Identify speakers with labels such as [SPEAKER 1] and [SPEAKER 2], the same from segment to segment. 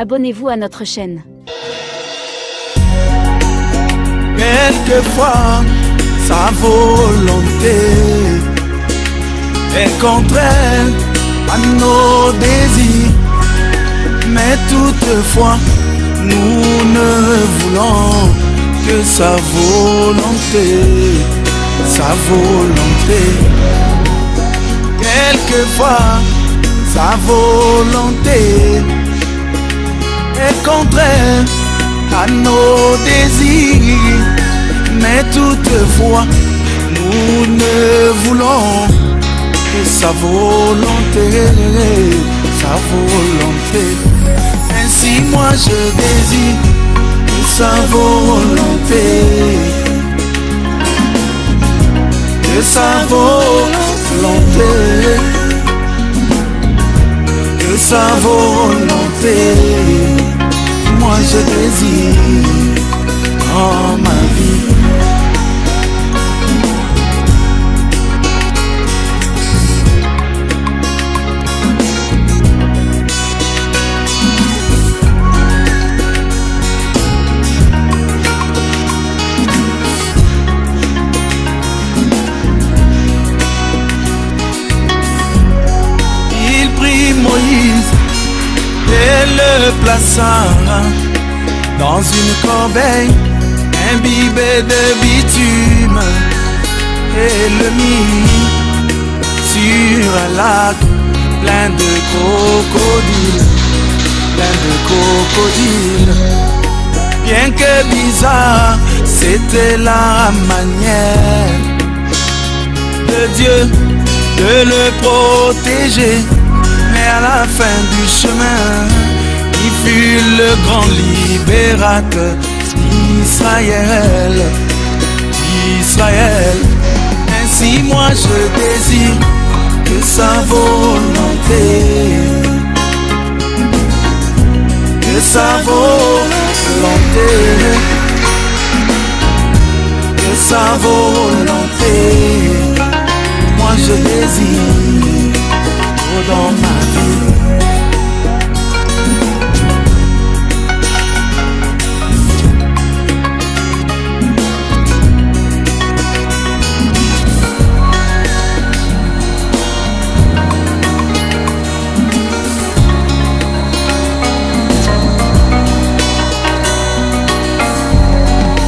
[SPEAKER 1] abonnez-vous à notre chaîne.
[SPEAKER 2] Quelquefois, sa volonté est contraire à nos désirs, mais toutefois, nous ne voulons que sa volonté, sa volonté. Quelquefois, sa volonté est contraire à nos désirs, mais toutefois, nous ne voulons que sa volonté, sa volonté. Ainsi moi je désire que sa volonté, que sa volonté, que sa volonté. Moi je désire en ma vie. Il prit Moïse et le plaça dans une corbeille imbibée de bitume et le mit sur un lac plein de crocodiles, plein de crocodiles. Bien que bizarre, c'était la manière de Dieu de le protéger. Mais à la fin du chemin, il fut le grand libérateur d'Israël, d'Israël. Ainsi moi je désire que sa volonté, que sa volonté, que sa volonté. Moi je désire dans ma vie.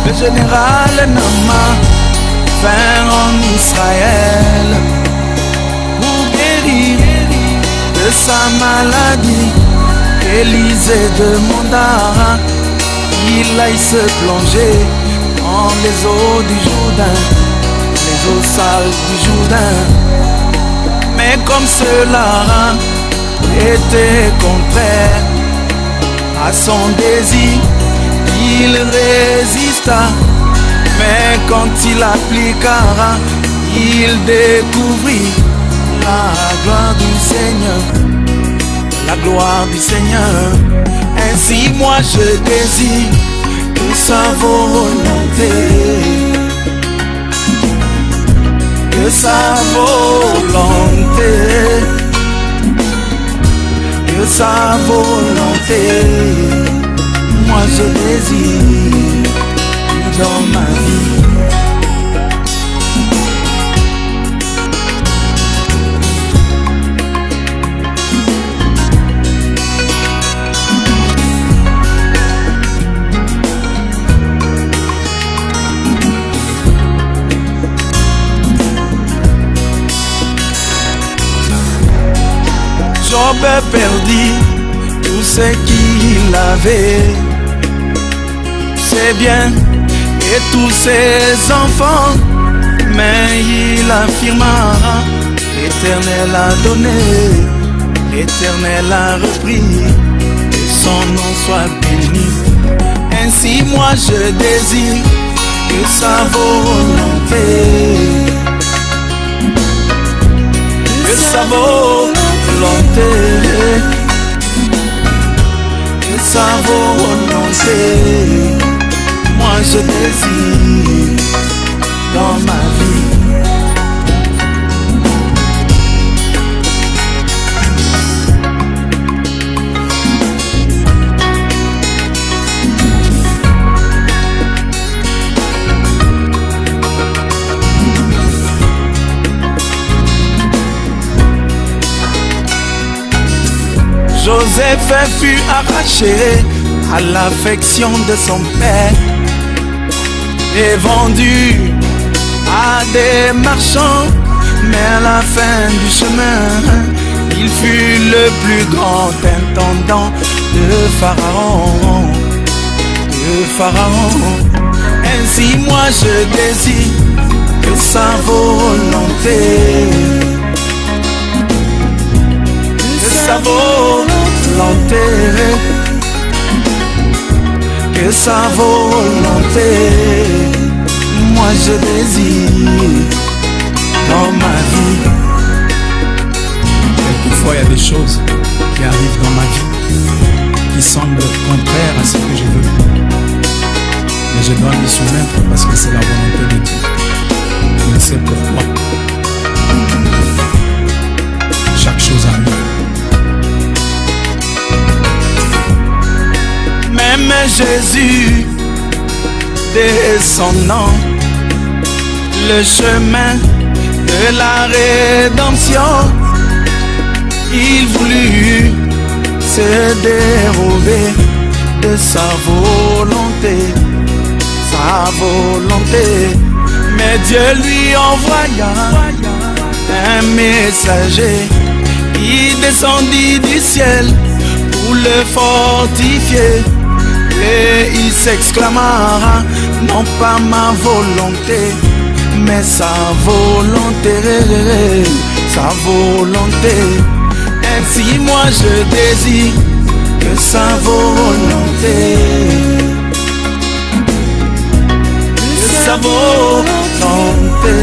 [SPEAKER 2] Le général Nama vint en Israël pour guérir de sa maladie. Élisée demanda qu'il aille se plonger dans les eaux du Jourdain, les eaux sales du Jourdain. Mais comme cela était contraire à son désir, il résista. Mais quand il appliqua, il découvrit la gloire du Seigneur, la gloire du Seigneur. Ainsi moi je désire que sa volonté, que sa volonté, que sa volonté. Moi je désire dans ma vie. Job perdit tout ce qu'il avait, ses biens et tous ses enfants, mais il affirma: l'Éternel a donné, l'Éternel a repris, et son nom soit béni. Ainsi moi je désire que sa volonté, que sa volonté, que sa volonté. Moi je désire dans ma vie. fait fut arraché à l'affection de son père et vendu à des marchands. Mais à la fin du chemin, il fut le plus grand intendant de Pharaon. Ainsi moi je désire que sa volonté, que sa volonté, que sa volonté, moi je désire dans ma vie.
[SPEAKER 1] Quelquefois il y a des choses qui arrivent dans ma vie qui semblent contraires à ce que je veux. Mais je dois m'y soumettre parce que c'est la volonté de Dieu. Je ne sais pourquoi. Chaque chose arrive.
[SPEAKER 2] Même Jésus, descendant le chemin de la rédemption, il voulut se dérober de sa volonté. Mais Dieu lui envoya un messager qui descendit du ciel pour le fortifier. Et il s'exclama, non pas ma volonté, mais sa volonté, sa volonté. Ainsi moi je désire que sa volonté, sa volonté,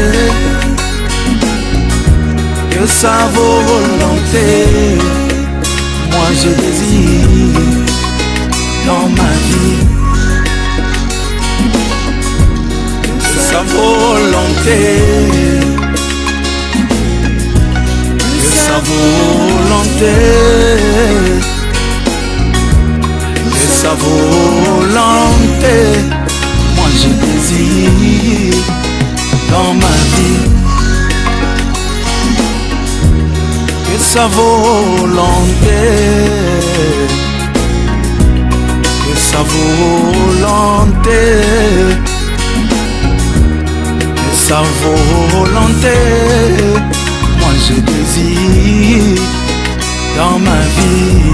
[SPEAKER 2] que sa volonté, moi je désire dans ma vie, que sa volonté, que sa volonté, que sa volonté, moi je désire dans ma vie, que sa volonté, que sa volonté, que sa volonté, moi je désire dans ma vie.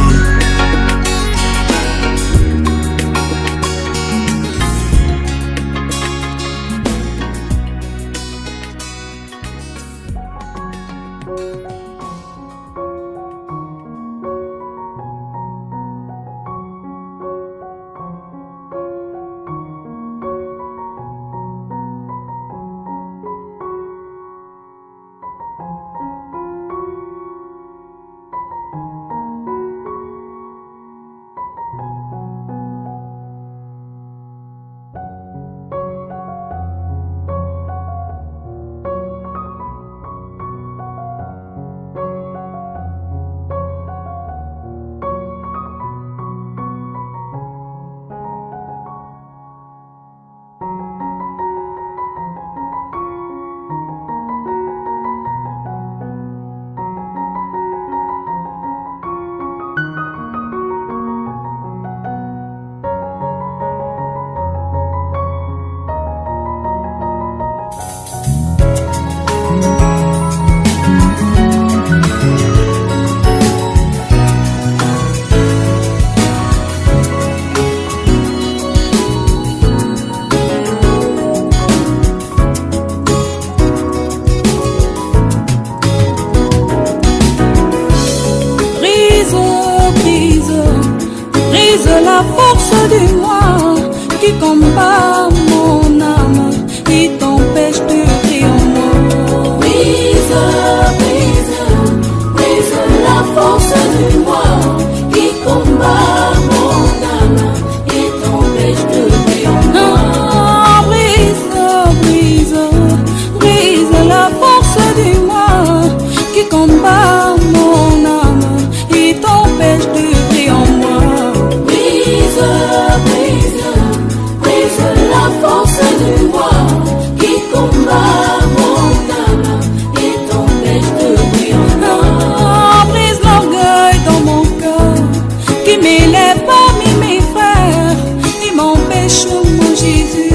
[SPEAKER 3] m'élève parmi mes frères et m'empêche, mon Jésus,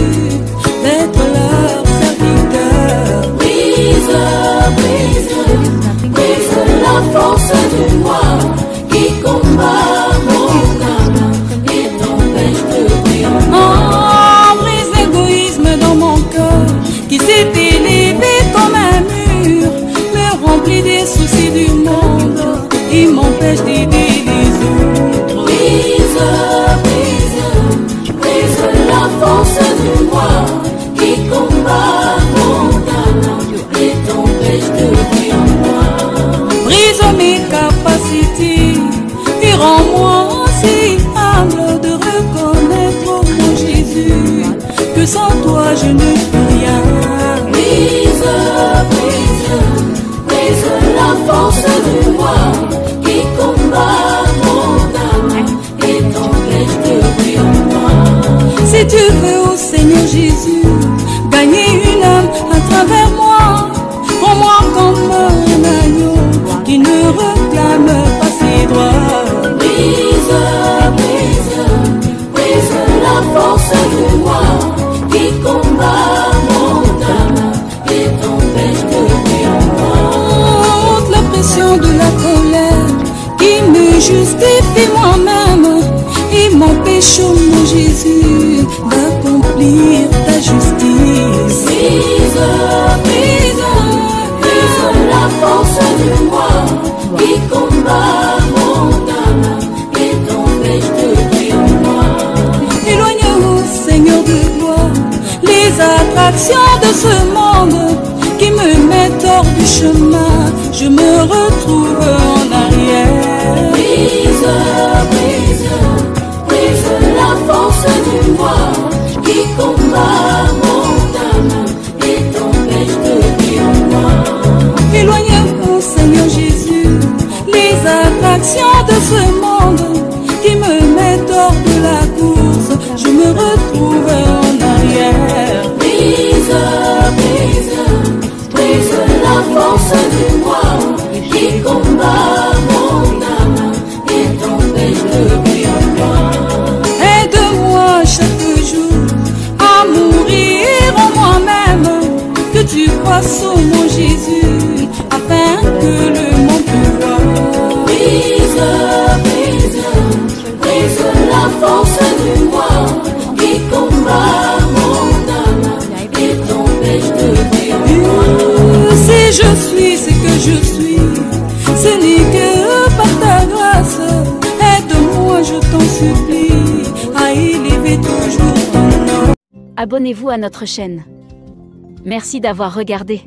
[SPEAKER 3] d'être leur serviteur.
[SPEAKER 4] Brise, brise, brise la force du moi qui combat mon âme et t'empêche de briller.
[SPEAKER 3] Oh, brise l'égoïsme dans mon cœur qui s'est élevé comme un mur, me remplit des soucis du monde et m'empêche d'aider les autres.
[SPEAKER 4] Brise, brise, brise la force du moi qui combat mon âme et t'empêche de briller en moi.
[SPEAKER 3] Brise mes capacités et rends-moi si humble de reconnaître, oh mon Jésus, que sans toi je ne peux rien.
[SPEAKER 4] Brise, brise, brise la force du moi qui combat mon âme et t'empêche de briller en moi.
[SPEAKER 3] Si tu veux, oh Seigneur Jésus, gagner une âme à travers moi, prends-moi comme un agneau qui ne réclame pas ses droits.
[SPEAKER 4] Brise, brise, brise la force du moi qui combat mon âme et t'empêche de briller en moi.
[SPEAKER 3] Ôte la pression de la colère qui me justifie moi-même et m'empêche, oh mon Jésus, d'accomplir ta justice.
[SPEAKER 4] Brise, brise, brise la force du moi qui combat mon âme et t'empêche de briller en moi.
[SPEAKER 3] Éloigne, oh Seigneur de gloire, les attractions de ce monde qui me mettent hors du chemin, je me retrouve en arrière.
[SPEAKER 4] Brise, brise, brise la force du moi qui combat mon âme et t'empêche de briller en moi.
[SPEAKER 3] Éloigne, oh Seigneur Jésus, les attractions de ce monde qui me mettent hors de la course, je me retrouve en arrière.
[SPEAKER 4] Brise, brise, brise la force du moi qui combat mon âme et t'empêche de briller en moi.
[SPEAKER 3] Aide-moi chaque jour à mourir en moi-même, que tu passes, oh mon Jésus, afin que le monde te voie.
[SPEAKER 4] Brise, brise, brise la force du moi qui combat mon âme et t'empêche de briller en moi.
[SPEAKER 3] Si je suis ce que je suis, ce n'est que par ta grâce. Aide-moi, je t'en supplie, à élever toujours ton nom.
[SPEAKER 5] Abonnez-vous à notre chaîne. Merci d'avoir regardé.